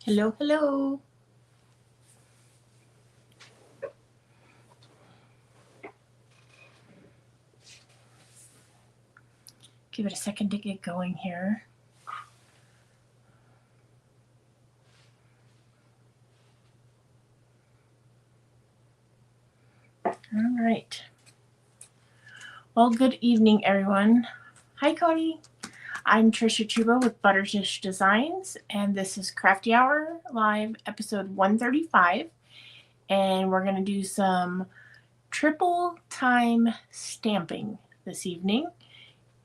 Hello, hello. Give it a second to get going here. All right. Well, good evening, everyone. Hi, Cody. I'm Trisha Chuba with ButterDish Designs, and this is Crafty Hour Live, episode 135. And we're going to do some triple time stamping this evening.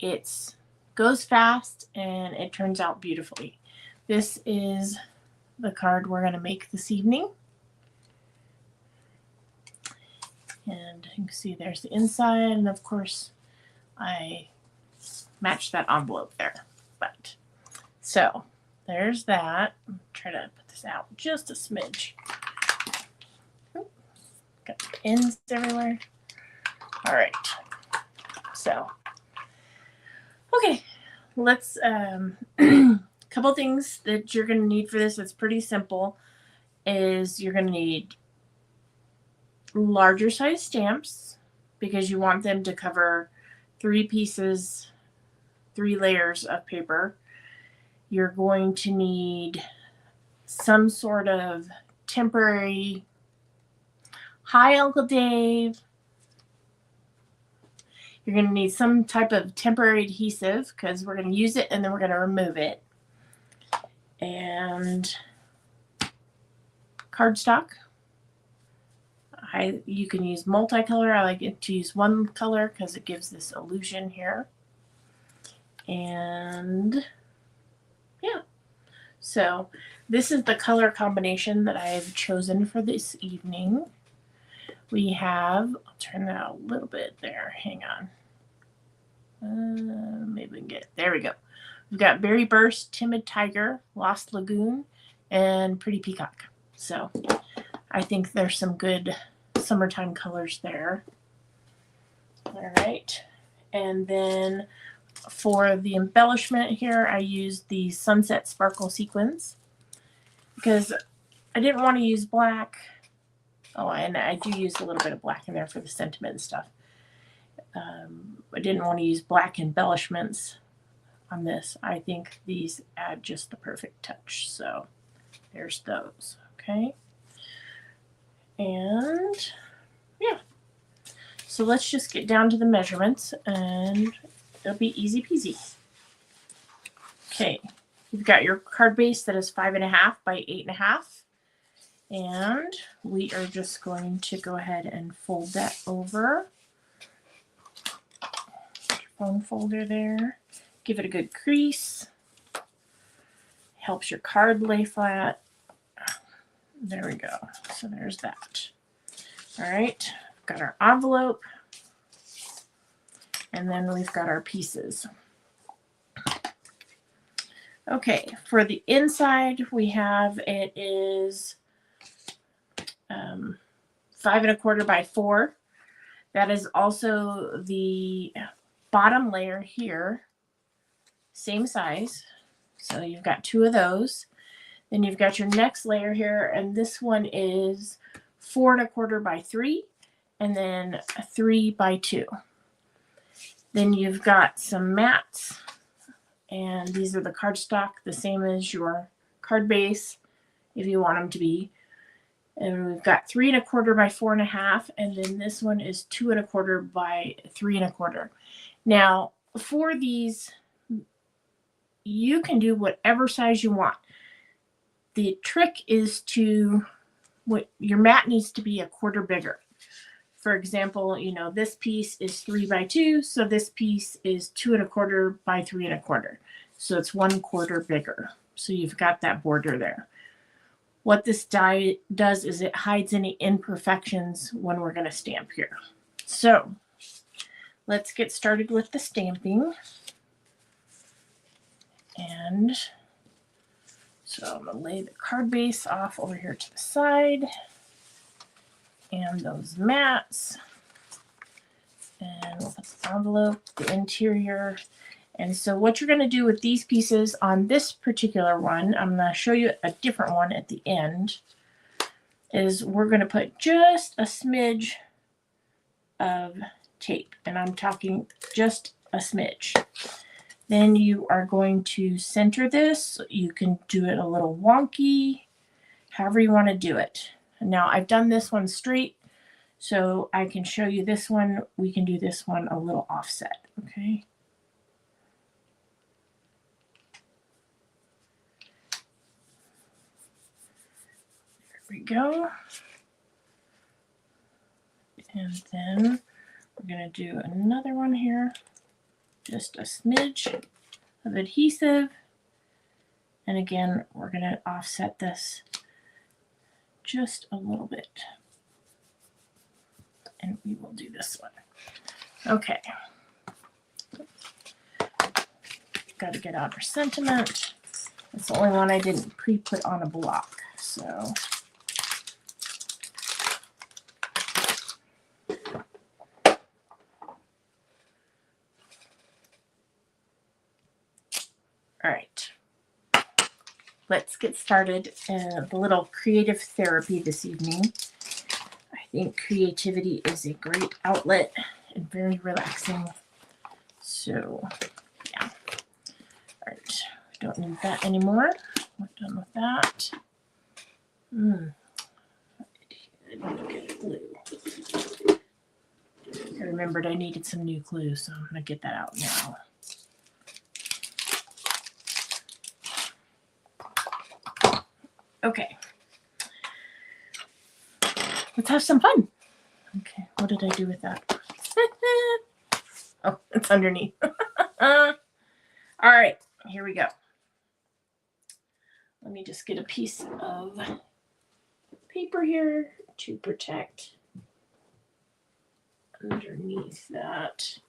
It goes fast and it turns out beautifully. This is the card we're going to make this evening. And you can see there's the inside, and of course I matched that envelope there. But so there's that. Try to put this out just a smidge. Got ends everywhere. All right. So okay, let's couple things that you're going to need for this. It's pretty simple. Is you're going to need larger size stamps because you want them to cover 3 layers of paper. You're going to need some sort of temporary hi Uncle Dave. You're going to need some type of temporary adhesive because we're going to use it and then we're going to remove it. And cardstock. You can use multicolor. I like it to use one color because it gives this illusion here. And yeah, so this is the color combination that I have chosen for this evening. We have, I'll turn that out a little bit there. Hang on. Maybe we can get it. There we go. We've got Berry Burst, Timid Tiger, Lost Lagoon, and Pretty Peacock. So I think there's some good summertime colors there. All right. And then for the embellishment here, I used the Sunset Sparkle Sequins because I didn't want to use black. Oh, and I do use a little bit of black in there for the sentiment and stuff. I didn't want to use black embellishments on this. I think these add just the perfect touch. So there's those. Okay. And yeah. So let's just get down to the measurements and it'll be easy peasy. Okay. You've got your card base that is 5.5 by 8.5. And we are just going to go ahead and fold that over. Phone folder there. Give it a good crease. Helps your card lay flat. There we go. So there's that. All right. Got our envelope. And then we've got our pieces. Okay. For the inside, we have it is 5.25 by 4. That is also the bottom layer here. Same size. So you've got 2 of those. Then you've got your next layer here, and this one is 4.25 by 3, and then 3 by 2. Then you've got some mats, and these are the cardstock, the same as your card base, if you want them to be. And we've got 3.25 by 4.5, and then this one is 2.25 by 3.25. Now, for these, you can do whatever size you want. The trick is your mat needs to be a quarter bigger. For example, this piece is 3 by 2, so this piece is 2.25 by 3.25. So it's 1/4 bigger. So you've got that border there. What this die does is it hides any imperfections when we're going to stamp here. So let's get started with the stamping. And so I'm going to lay the card base off over here to the side. And those mats. And we'll put the envelope, the interior. And so what you're going to do with these pieces on this particular one, I'm going to show you a different one at the end, is we're going to put just a smidge of tape, and I'm talking just a smidge. Then you are going to center this. You can do it a little wonky, however you want to do it. Now I've done this one straight, so I can show you this one. We can do this one a little offset, okay? There we go. And then we're going to do another one here. Just a smidge of adhesive. And again, we're going to offset this just a little bit. And we will do this one. Okay. Got to get out our sentiment. It's the only one I didn't pre-put on a block. So all right, let's get started. A little creative therapy this evening. I think creativity is a great outlet and very relaxing. So, yeah. All right, don't need that anymore. We're done with that. I need to get glue. I remembered I needed some new glue, so I'm going to get that out now. Okay. Let's have some fun. Okay, what did I do with that? Oh, it's underneath. All right, here we go. Let me just get a piece of paper here to protect underneath that.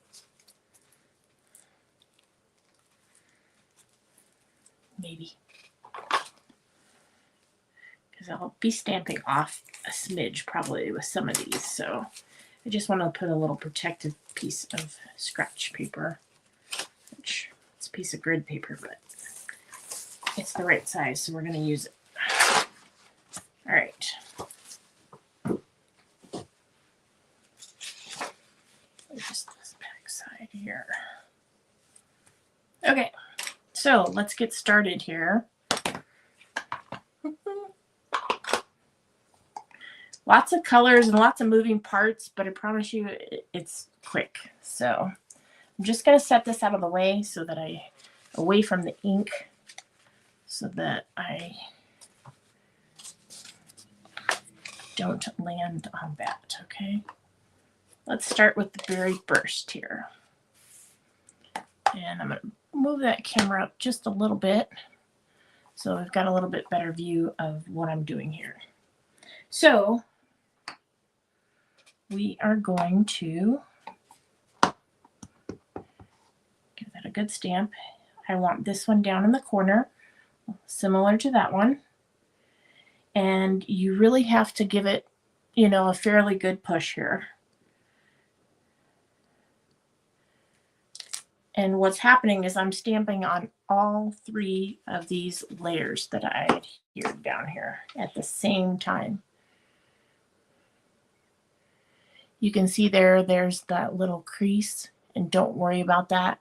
Maybe. Because I'll be stamping off a smidge probably with some of these. So I just want to put a little protective piece of scratch paper, which it's a piece of grid paper, but it's the right size, so we're going to use it. All right. Just this back side here. Okay, so let's get started here. Lots of colors and lots of moving parts, but I promise you it's quick. So I'm just going to set this out of the way so that away from the ink, so that I don't land on that, okay? Let's start with the very first here. And I'm going to move that camera up just a little bit so we've got a little bit better view of what I'm doing here. So we are going to give that a good stamp. I want this one down in the corner, similar to that one. And you really have to give it, you know, a fairly good push here. And what's happening is I'm stamping on all three of these layers that I adhered down here at the same time. You can see there's that little crease, and don't worry about that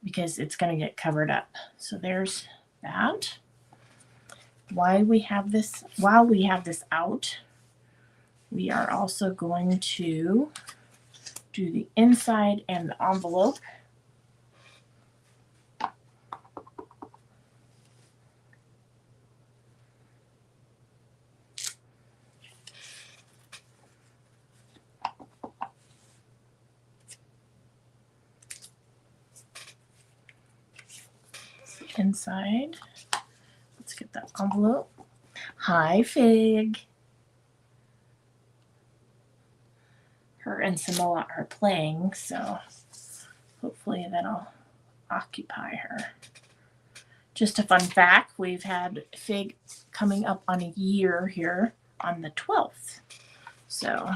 because it's going to get covered up. So there's that. While we have this out, we are also going to do the inside and the envelope. Inside. Let's get that envelope. Hi, Fig. Her and Samoa are playing, so hopefully that'll occupy her. Just a fun fact, we've had Fig coming up on a year here on the 12th. So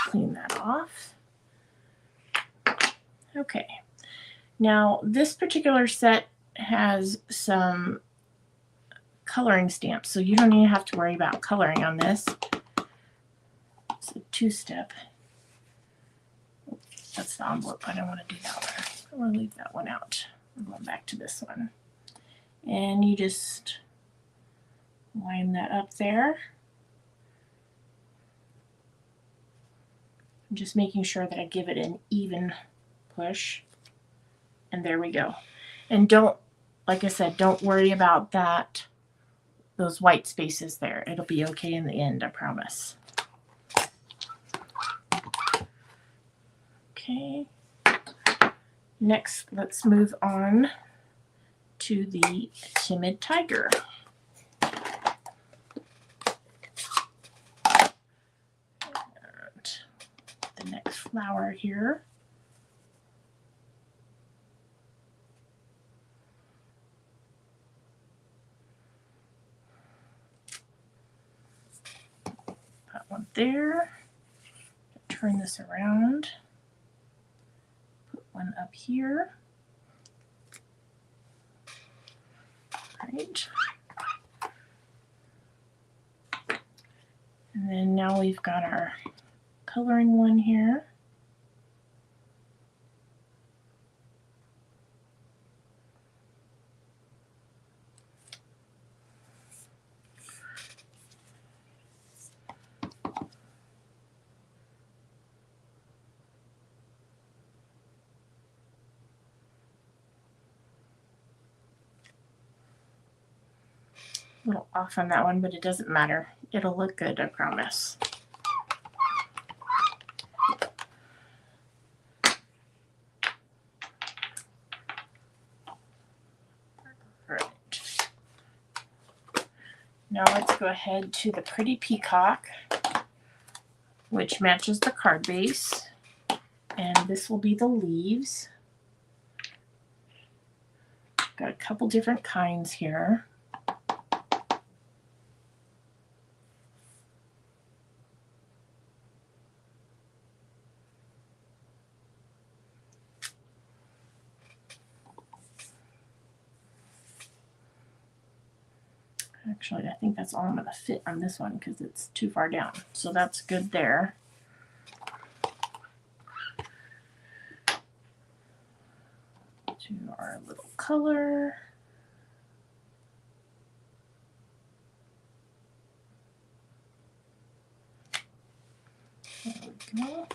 clean that off. Okay, now this particular set has some coloring stamps, so you don't even have to worry about coloring on this. It's a two-step. That's the envelope. I don't want to do that one. I want to leave that one out. I'm going back to this one. And you just line that up there. I'm just making sure that I give it an even push. And there we go. And don't, like I said, don't worry about that, those white spaces there. It'll be okay in the end, I promise. Okay. Next, let's move on to the timid tiger. And the next flower here. Put one there. Turn this around. Put one up here. Right. And then now we've got our coloring one here. A little off on that one, but it doesn't matter. It'll look good, I promise. Right. Now let's go ahead to the pretty peacock, which matches the card base. And this will be the leaves. Got a couple different kinds here. Actually, I think that's all I'm going to fit on this one because it's too far down. So that's good there. To our little color. There we go.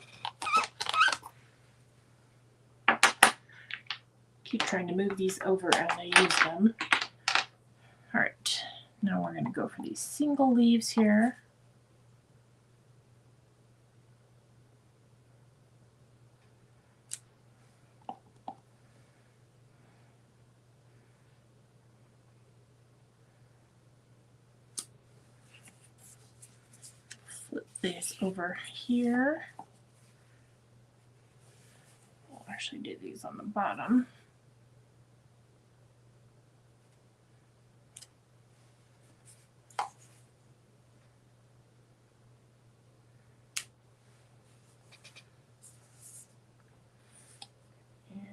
Keep trying to move these over as I use them. All right, now we're going to go for these single leaves here. Flip these over here. We'll actually do these on the bottom.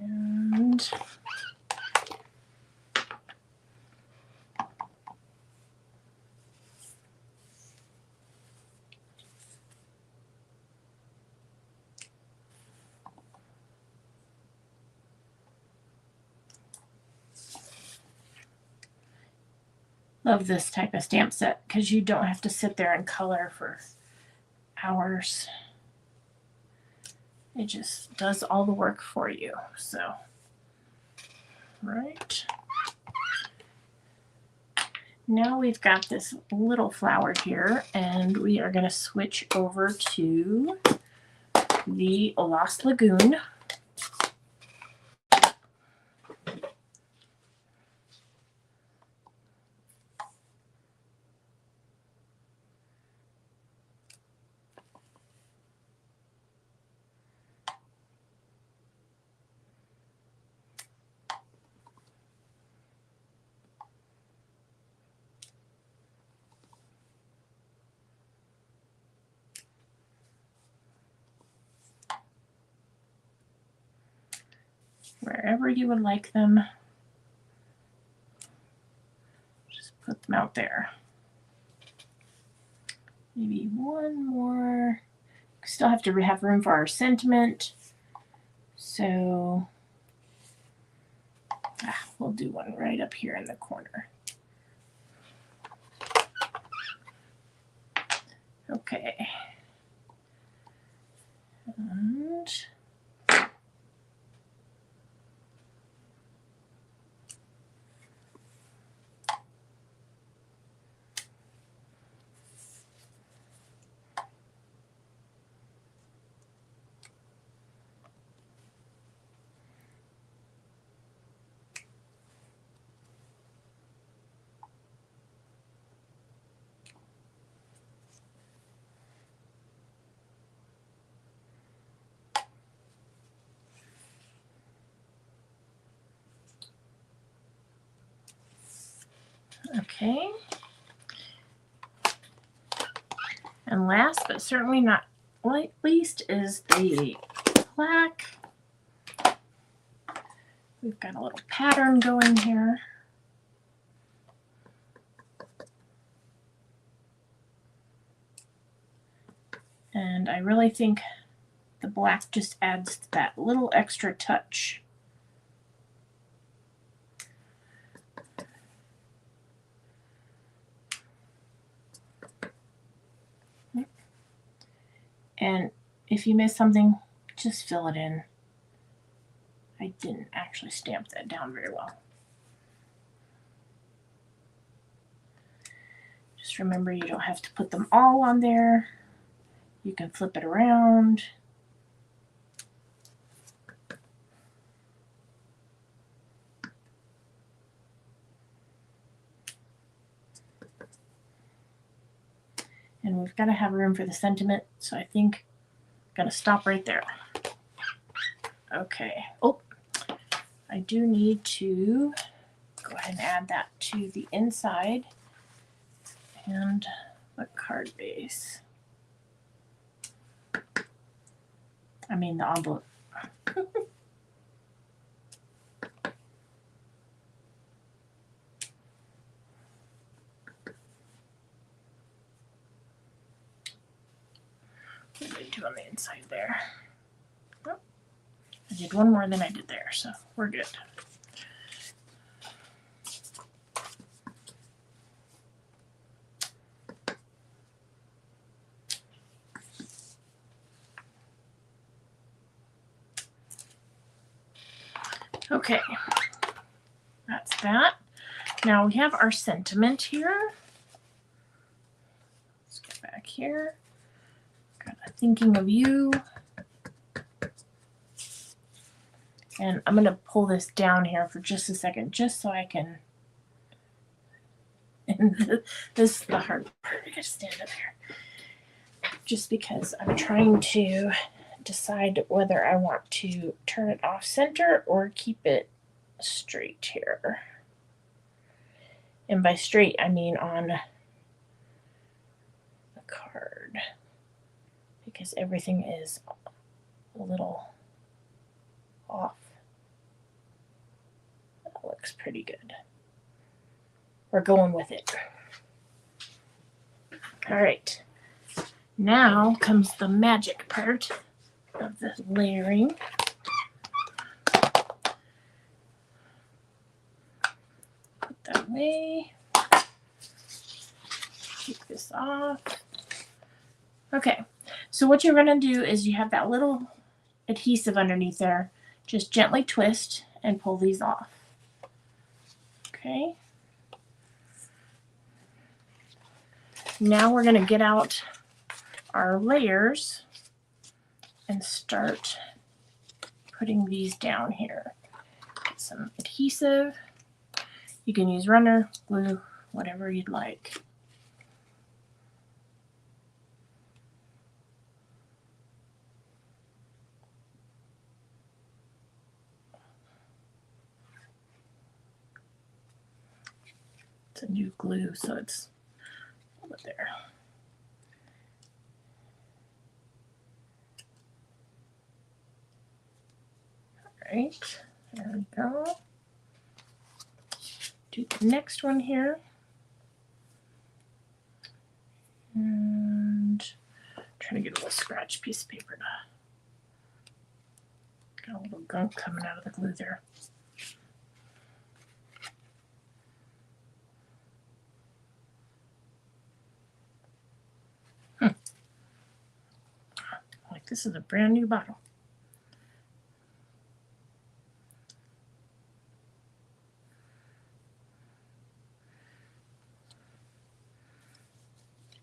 And love this type of stamp set because you don't have to sit there and color for hours. It just does all the work for you. So, right. Now we've got this little flower here, and we are going to switch over to the Lost Lagoon. wherever you would like them. Just put them out there. Maybe one more. Still have to have room for our sentiment. So we'll do one right up here in the corner. Okay. And okay. And last but certainly not least is the plaque. We've got a little pattern going here. And I really think the black just adds that little extra touch. And if you miss something, just fill it in. I didn't actually stamp that down very well. Just remember, you don't have to put them all on there. You can flip it around. And we've got to have room for the sentiment, so I think I'm going to stop right there. Okay. Oh, I do need to go ahead and add that to the inside and the card base. I mean the envelope. What did I do on the inside there? Oh, I did one more than I did there, so we're good. Okay, that's that. Now we have our sentiment here. Let's get back here. Got a thinking of you. And I'm going to pull this down here for just a second, just so I can. And this is the hard part. I gotta stand up here. Just because I'm trying to decide whether I want to turn it off center or keep it straight here. And by straight, I mean on the card, because everything is a little off. That looks pretty good. We're going with it. All right. Now comes the magic part of the layering. Put that away. Take this off. Okay, so what you're going to do is you have that little adhesive underneath there. Just gently twist and pull these off. Okay. Now we're going to get out our layers and start putting these down here. Get some adhesive. You can use runner, glue, whatever you'd like. It's a new glue, so it's over there. Right. There we go. Do the next one here. And try to get a little scratch piece of paper to, got a little gunk coming out of the glue there. Like this is a brand new bottle.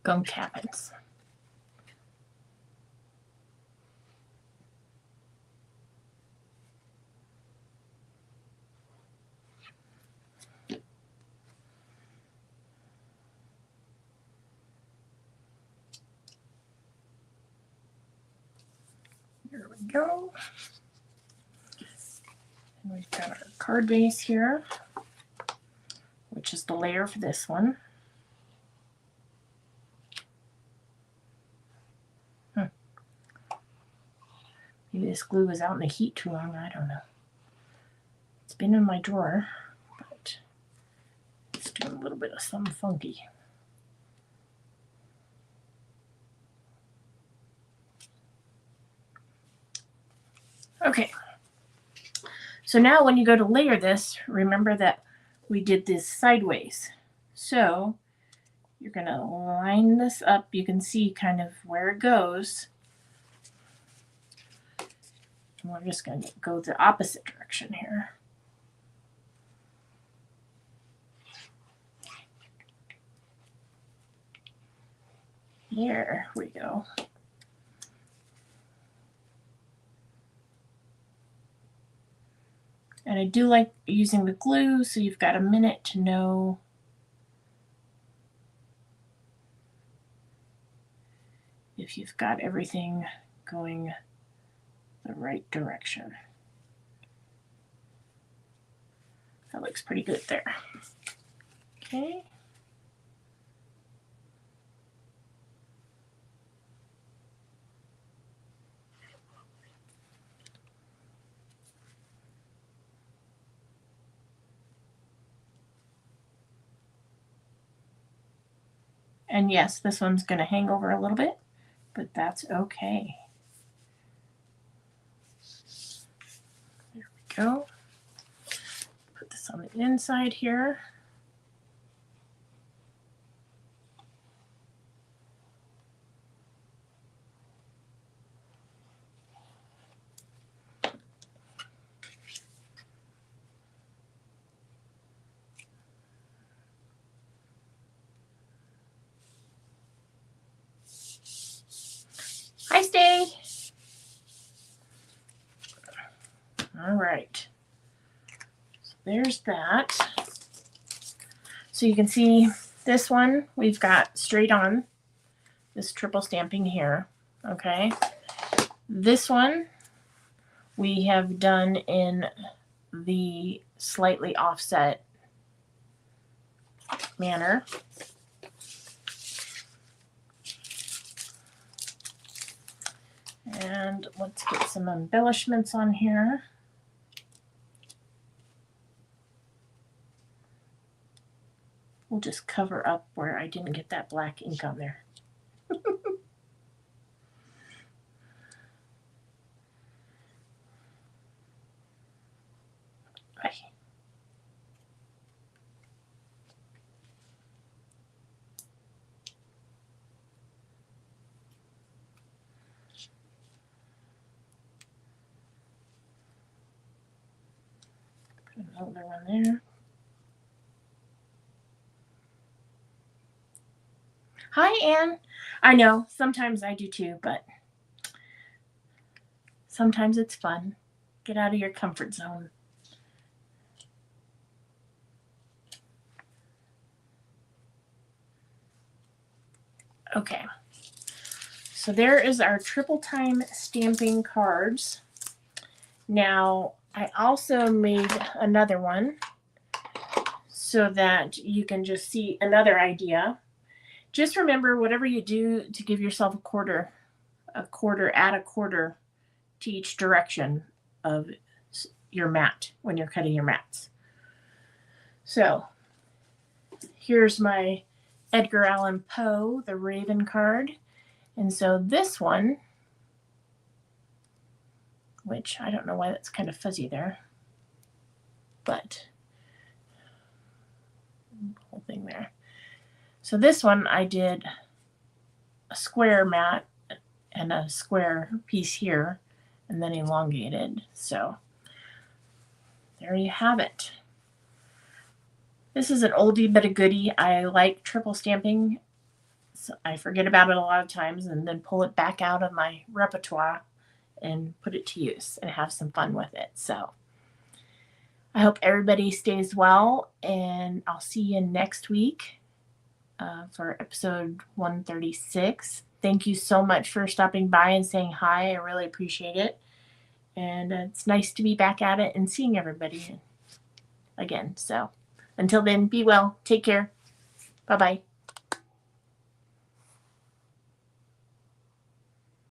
Gunk happens. Here we go. And we've got our card base here, which is the layer for this one. Maybe this glue was out in the heat too long, I don't know. It's been in my drawer, but it's doing a little bit of something funky. Okay, so now when you go to layer this, remember that we did this sideways. So you're going to line this up. You can see kind of where it goes. And we're just going to go the opposite direction here. Here we go. And I do like using the glue, so you've got a minute to know if you've got everything going the right direction. That looks pretty good there. Okay. And yes, this one's going to hang over a little bit, but that's okay. There we go. Put this on the inside here. Hi, Stay. All right. So there's that. So you can see this one, we've got straight on this triple stamping here. Okay. This one we have done in the slightly offset manner. And let's get some embellishments on here. We'll just cover up where I didn't get that black ink on there. Okay. Put another one there. Hi, Anne. I know, sometimes I do too, but sometimes it's fun. Get out of your comfort zone. Okay, so there is our triple time stamping cards. Now, I also made another one so that you can just see another idea. Just remember, whatever you do to give yourself a quarter, add a quarter to each direction of your mat when you're cutting your mats. So here's my Edgar Allan Poe, the Raven card. And so this one, which I don't know why that's kind of fuzzy there, but whole thing there. So this one I did a square mat and a square piece here and then elongated. So there you have it. This is an oldie but a goodie. I like triple stamping. So I forget about it a lot of times and then pull it back out of my repertoire and put it to use and have some fun with it. So I hope everybody stays well, and I'll see you next week for episode 136. Thank you so much for stopping by and saying hi. I really appreciate it. And it's nice to be back at it and seeing everybody again. So until then, be well. Take care. Bye-bye.